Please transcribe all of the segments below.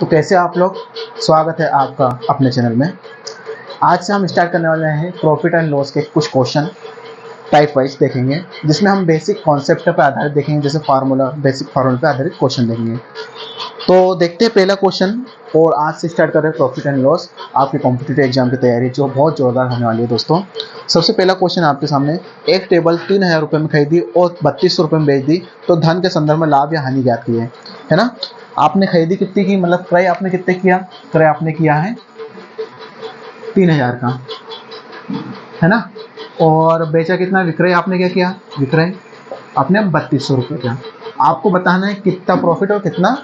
तो कैसे आप लोग, स्वागत है आपका अपने चैनल में। आज से हम स्टार्ट करने वाले हैं प्रॉफिट एंड लॉस के कुछ क्वेश्चन टाइप वाइज देखेंगे, जिसमें हम बेसिक कॉन्सेप्ट पर आधारित देखेंगे, जैसे बेसिक फार्मूला पर आधारित क्वेश्चन देखेंगे। तो देखते हैं पहला क्वेश्चन, और आज से स्टार्ट कर रहे हैं प्रॉफिट एंड लॉस आपके कॉम्पिटिटिव एग्जाम की तैयारी, जो बहुत जोरदार होने वाली है दोस्तों। सबसे पहला क्वेश्चन आपके सामने, एक टेबल 3000 रुपये में खरीदी और 3200 रुपये में बेच दी, तो धन के संदर्भ में लाभ या हानि ज्ञात कीजिए, है ना। आपने खरीदी कितनी की, मतलब क्रय आपने कितने किया, क्रय आपने किया है 3000 का, है ना। और बेचा कितना, विक्रय आपने क्या किया, विक्रय आपने 3200 रुपये का। आपको बताना है कितना प्रॉफिट और कितना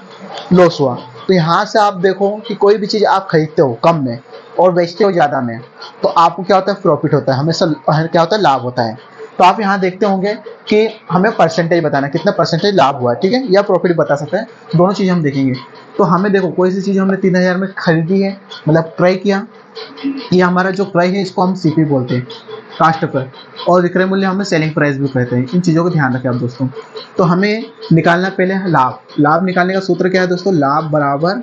लॉस हुआ। तो यहाँ से आप देखो कि कोई भी चीज़ आप खरीदते हो कम में और बेचते हो ज़्यादा में, तो आपको क्या होता है, प्रॉफिट होता है, हमेशा क्या होता है, लाभ होता है। तो आप यहाँ देखते होंगे कि हमें परसेंटेज बताना है, कितना परसेंटेज लाभ हुआ है, ठीक है, या प्रॉफिट बता सकते हैं, दोनों चीज़ हम देखेंगे। तो हमें देखो, कोई सी चीज़ हमने 3000 में खरीदी है, मतलब क्रय किया, ये हमारा जो क्रय है इसको हम सीपी बोलते हैं, कास्ट पर, और विक्रय मूल्य हमें सेलिंग प्राइस भी कहते हैं। इन चीज़ों को ध्यान रखें आप दोस्तों। तो हमें निकालना पहले है लाभ। लाभ निकालने का सूत्र क्या है दोस्तों, लाभ बराबर,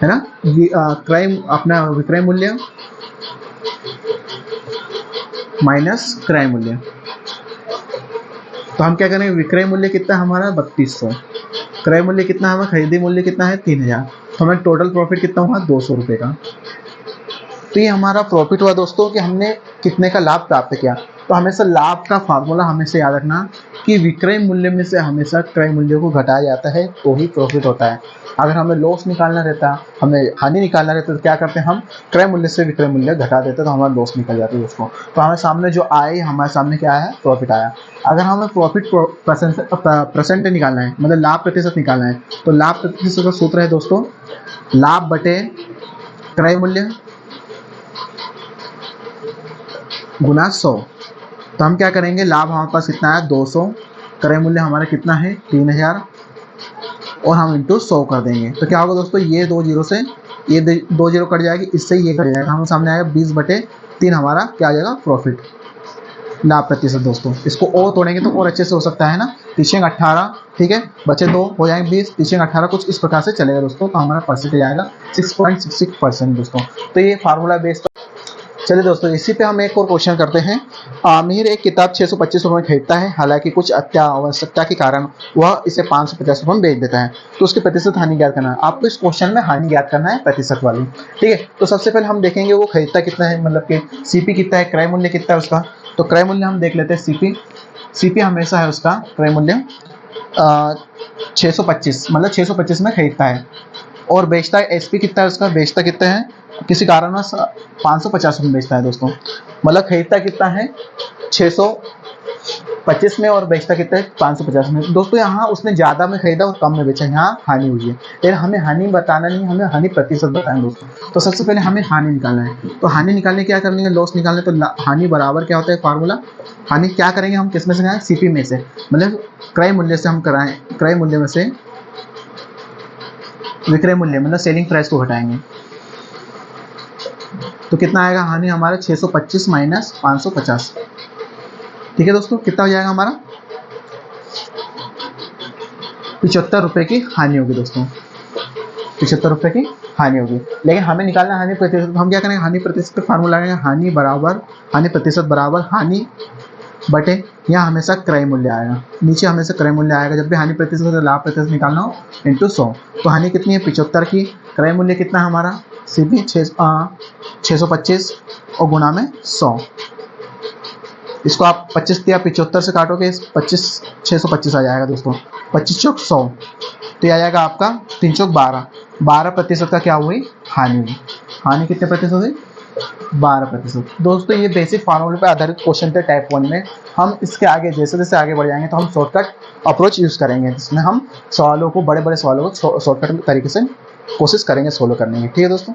है ना, क्रय अपना विक्रय मूल्य माइनस क्रय मूल्य। तो हम क्या करेंगे, विक्रय मूल्य कितना है हमारा 3200, क्रय मूल्य कितना है, खरीदी मूल्य कितना है 3000, तो हमें टोटल प्रॉफिट कितना हुआ 200 रुपये का। तो ये हमारा प्रॉफिट हुआ दोस्तों कि हमने कितने का लाभ प्राप्त किया। तो हमेशा लाभ का फार्मूला हमेशा याद रखना कि विक्रय मूल्य में से हमेशा क्रय मूल्य को घटाया जाता है तो ही प्रॉफिट होता है। अगर हमें लॉस निकालना रहता, हमें हानि निकालना रहता, तो क्या करते हैं, हम क्रय मूल्य से विक्रय मूल्य घटा देते, तो हमारा लॉस निकल जाता है दोस्तों। तो हमें सामने जो आए, हमारे सामने क्या आया, प्रॉफिट आया। अगर हमें प्रॉफिट परसेंट निकालना है, मतलब लाभ प्रतिशत निकालना है, तो लाभ प्रतिशत का सूत्र है दोस्तों, लाभ बटे क्रय मूल्य गुना 100। तो हम क्या करेंगे, लाभ हमारे पास कितना है 200, क्रय मूल्य हमारा कितना है 3000, और हम इंटू 100 कर देंगे। तो क्या होगा दोस्तों, ये 2 जीरो से ये 2 जीरो कट जाएगी, इससे ये कट जाएगा, हमारे सामने आएगा 20/3 हमारा क्या आ जाएगा, प्रॉफिट, लाभ प्रतिशत दोस्तों। इसको और तोड़ेंगे तो और अच्छे से हो सकता है ना, 3 18, ठीक है, बचे 2 हो जाएंगे 20, 3 18, कुछ इस प्रकार से चलेगा दोस्तों। तो हमारा परसेंटेज आएगा 6.66% दोस्तों। तो ये फार्मूला बेस्ड। चलिए दोस्तों, इसी पे हम एक और क्वेश्चन करते हैं। आमिर एक किताब 625 रुपये में खरीदता है, हालांकि कुछ अत्यावश्यकता के कारण वह इसे 550 रुपये में बेच देता है, तो उसकी प्रतिशत हानि ज्ञात करना है। आपको इस क्वेश्चन में हानि ज्ञात करना है, प्रतिशत वाली, ठीक है। तो सबसे पहले हम देखेंगे वो खरीदता कितना है, मतलब कि सीपी कितना है, क्रय मूल्य कितना है उसका। तो क्रय मूल्य हम देख लेते हैं, सीपी हमेशा है उसका क्रय मूल्य 625, मतलब 625 में खरीदता है, और बेचता है एसपी कितना है उसका, बेचता कितना है, किसी कारणवश 550 में बेचता है दोस्तों। मतलब खरीदता कितना है 625 में, और बेचता कितना है 550 में। दोस्तों यहाँ उसने ज़्यादा में खरीदा और कम में बेचा, यहाँ हानि हुई है, लेकिन हमें हानि बताना नहीं, हमें हानि प्रतिशत बताना दोस्तों। तो सबसे पहले हमें हानि निकालना है। तो हानि निकालने क्या करनी है, लॉस निकालने। तो हानि बराबर क्या होता है फार्मूला, हानि क्या करेंगे हम, किस में से कराएं, सीपी में से, मतलब क्रय मूल्य से हम कराएं, क्रय मूल्य में से विक्रय मूल्य, मतलब सेलिंग प्राइस को घटाएंगे। तो कितना आएगा हानि हमारा 625 माइनस 550, ठीक है दोस्तों। कितना हो जाएगा हमारा 75 रुपये की हानि होगी दोस्तों, 75 रुपये की हानि होगी। लेकिन हमें निकालना हानि प्रतिशत। हम क्या करेंगे, हानि प्रतिशत का फार्मूला लगाएंगे, हानि प्रतिशत बराबर हानि बटे, यहाँ हमेशा क्रय मूल्य आएगा, नीचे हमेशा क्रय मूल्य आएगा। जब भी हानि प्रतिशत से लाभ प्रतिशत निकालना हो, इंटू 100। तो हानि कितनी है 75 की, क्रय मूल्य कितना है हमारा सीपी 625 और गुना में 100। इसको आप 25 या 75 से काटोगे, 625 आ जाएगा दोस्तों, 25 चौक 100, तो ये आ जाएगा आपका 3 चौक 12, 12% का क्या हुई, हानि हुई। हानि कितने प्रतिशत हुई, 12%। दोस्तों ये बेसिक फार्मूले पर आधारित क्वेश्चन थे टाइप 1 में। हम इसके आगे जैसे जैसे आगे बढ़ जाएंगे तो हम शॉर्टकट अप्रोच यूज़ करेंगे, जिसमें हम सवालों को, बड़े बड़े सवालों को शॉर्टकट तरीके से कोशिश करेंगे सोल्व करने की, ठीक है दोस्तों।